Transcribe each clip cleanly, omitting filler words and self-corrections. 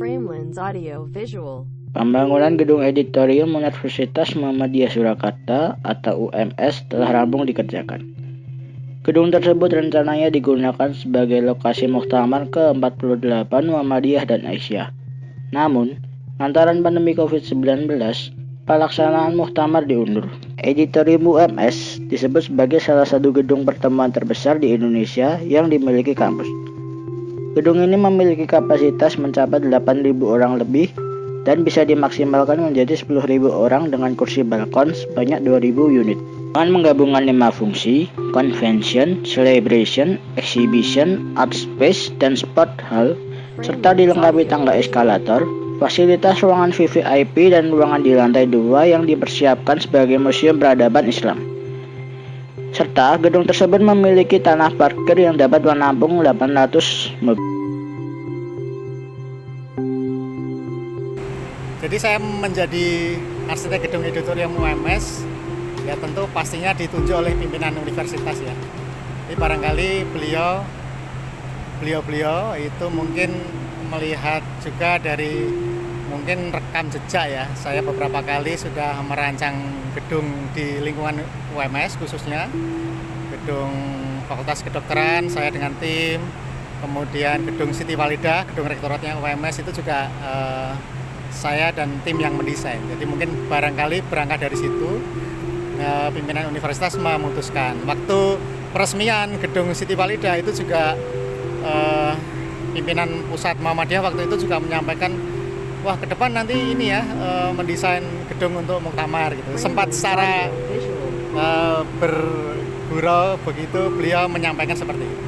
Framelins Audio Visual. Pembangunan Gedung Editorium Universitas Muhammadiyah Surakarta atau UMS telah rampung dikerjakan. Gedung tersebut rencananya digunakan sebagai lokasi muktamar ke-48 Muhammadiyah dan Aisyah. Namun, lantaran pandemi COVID-19, pelaksanaan muktamar diundur. Editorium UMS disebut sebagai salah satu gedung pertemuan terbesar di Indonesia yang dimiliki kampus. Gedung ini memiliki kapasitas mencapai 8.000 orang lebih dan bisa dimaksimalkan menjadi 10.000 orang dengan kursi balkon sebanyak 2.000 unit. Dengan menggabungkan 5 fungsi, convention, celebration, exhibition, art space, dan sport hall, serta dilengkapi tangga eskalator, fasilitas ruangan VVIP dan ruangan di lantai 2 yang dipersiapkan sebagai museum peradaban Islam. Serta gedung tersebut memiliki tanah parkir yang dapat menampung 800 mobil. Jadi saya menjadi arsitek gedung editorium UMS, ya tentu pastinya ditunjuk oleh pimpinan universitas ya. Jadi barangkali beliau itu mungkin melihat juga dari mungkin rekam jejak ya. Saya beberapa kali sudah merancang gedung di lingkungan UMS, khususnya gedung Fakultas Kedokteran saya dengan tim, kemudian gedung Siti Walidah, gedung rektoratnya UMS itu juga saya dan tim yang mendesain. Jadi mungkin barangkali berangkat dari situ pimpinan universitas memutuskan. Waktu peresmian gedung Siti Walidah itu juga pimpinan pusat Muhammadiyah waktu itu juga menyampaikan, wah ke depan nanti ini ya mendesain gedung untuk muktamar gitu. Sempat secara bergurau begitu beliau menyampaikan seperti itu.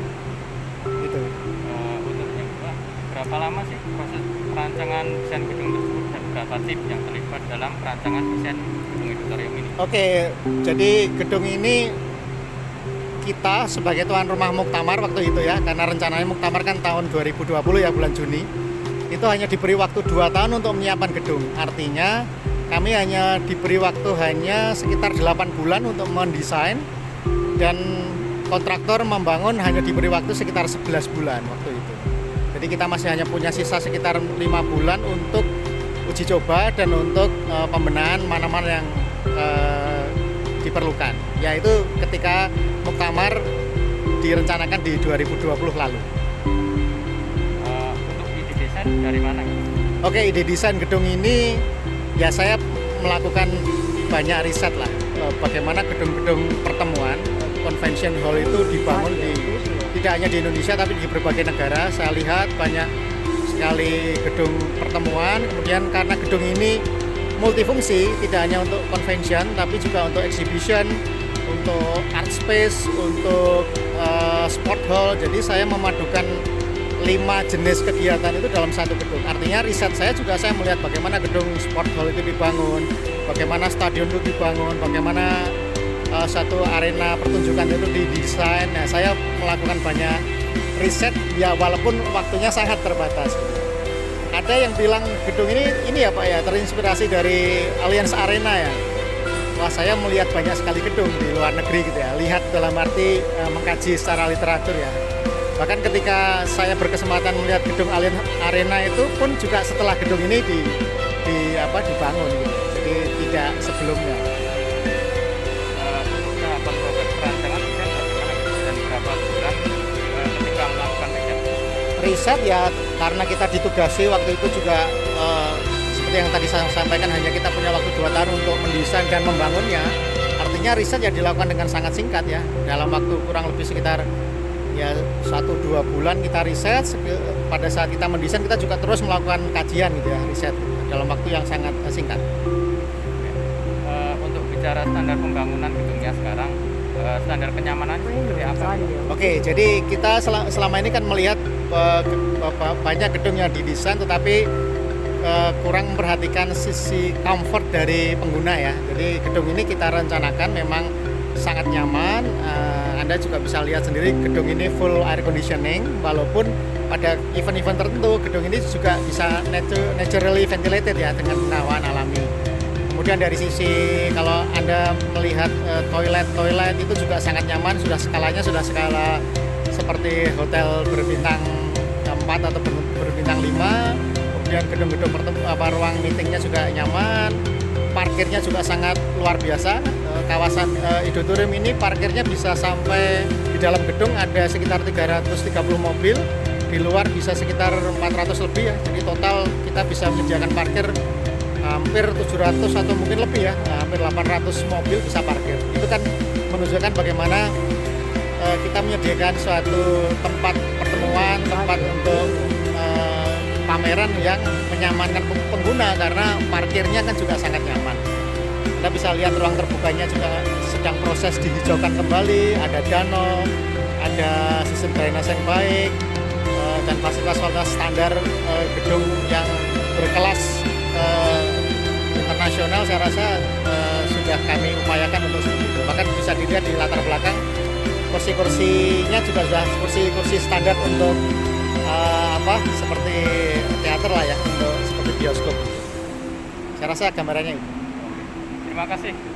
Gitu. Untuk yang kedua, berapa lama sih proses perancangan desain gedung tersebut dan berapa tim yang terlibat dalam perancangan desain gedung editorium ini? Oke, jadi gedung ini kita sebagai tuan rumah muktamar waktu itu ya, karena rencananya muktamar kan tahun 2020 ya, bulan Juni. Itu hanya diberi waktu 2 tahun untuk menyiapkan gedung. Artinya kami hanya diberi waktu hanya sekitar 8 bulan untuk mendesain, dan kontraktor membangun hanya diberi waktu sekitar 11 bulan waktu itu. Jadi kita masih hanya punya sisa sekitar 5 bulan untuk uji coba dan untuk pembenahan mana-mana yang diperlukan. Yaitu ketika muktamar direncanakan di 2020 lalu. Untuk ide desain dari mana? Oke, ide desain gedung ini ya saya melakukan banyak riset lah. Bagaimana gedung-gedung pertemuan, convention hall itu dibangun tidak hanya di Indonesia tapi di berbagai negara. Saya lihat banyak sekali gedung pertemuan. Kemudian karena gedung ini multifungsi, tidak hanya untuk convention tapi juga untuk exhibition, untuk art space, untuk sport hall. Jadi saya memadukan 5 jenis kegiatan itu dalam satu gedung. Artinya riset saya juga saya melihat bagaimana gedung sport hall itu dibangun, bagaimana stadion itu dibangun, bagaimana satu arena pertunjukan itu didesain. Nah, saya melakukan banyak riset ya, walaupun waktunya sangat terbatas. Ada yang bilang gedung ini ya Pak ya terinspirasi dari Allianz Arena ya. Wah, saya melihat banyak sekali gedung di luar negeri gitu ya. Lihat dalam arti mengkaji secara literatur ya. Bahkan ketika saya berkesempatan melihat gedung Allianz Arena itu pun juga setelah gedung ini dibangun gitu. Jadi tidak sebelumnya. Untuk tahapan proses perancangan desain bagaimana dan berapa bulan ketika melakukan riset ya, karena kita ditugasi waktu itu juga seperti yang tadi saya sampaikan, hanya kita punya waktu 2 tahun untuk mendesain dan membangunnya. Artinya riset ya dilakukan dengan sangat singkat ya, dalam waktu kurang lebih sekitar ya 1-2 bulan kita riset. Pada saat kita mendesain kita juga terus melakukan kajian gitu ya, riset dalam waktu yang sangat singkat. Untuk bicara standar pembangunan gedungnya sekarang, standar kenyamanan seperti apa? Oke, jadi kita selama ini kan melihat banyak gedung yang didesain tetapi kurang memperhatikan sisi comfort dari pengguna ya. Jadi gedung ini kita rencanakan memang sangat nyaman. Anda juga bisa lihat sendiri gedung ini full air conditioning, walaupun pada event-event tertentu gedung ini juga bisa naturally ventilated ya, dengan penawan alami. Kemudian dari sisi kalau Anda melihat toilet itu juga sangat nyaman, sudah skala seperti hotel berbintang 4 atau berbintang 5. kemudian gedung-gedung ruang meetingnya juga nyaman, parkirnya juga sangat luar biasa. Kawasan Idoturium ini parkirnya bisa sampai di dalam gedung ada sekitar 330 mobil, di luar bisa sekitar 400 lebih ya. Jadi total kita bisa menyediakan parkir hampir 700 atau mungkin lebih ya, hampir 800 mobil bisa parkir. Itu kan menunjukkan bagaimana kita menyediakan suatu tempat pertemuan, tempat untuk pameran yang menyamankan pengguna karena parkirnya kan juga sangat nyaman. Kita bisa lihat ruang terbukanya juga sedang proses dihijaukan kembali, ada danau, ada sistem drainase yang baik, dan fasilitas-fasilitas standar gedung yang berkelas internasional saya rasa sudah kami upayakan untuk seperti itu. Bahkan bisa dilihat di latar belakang kursi-kursinya juga sudah kursi-kursi standar untuk seperti teater lah ya, untuk seperti bioskop. Saya rasa gambarannya itu. Terima kasih.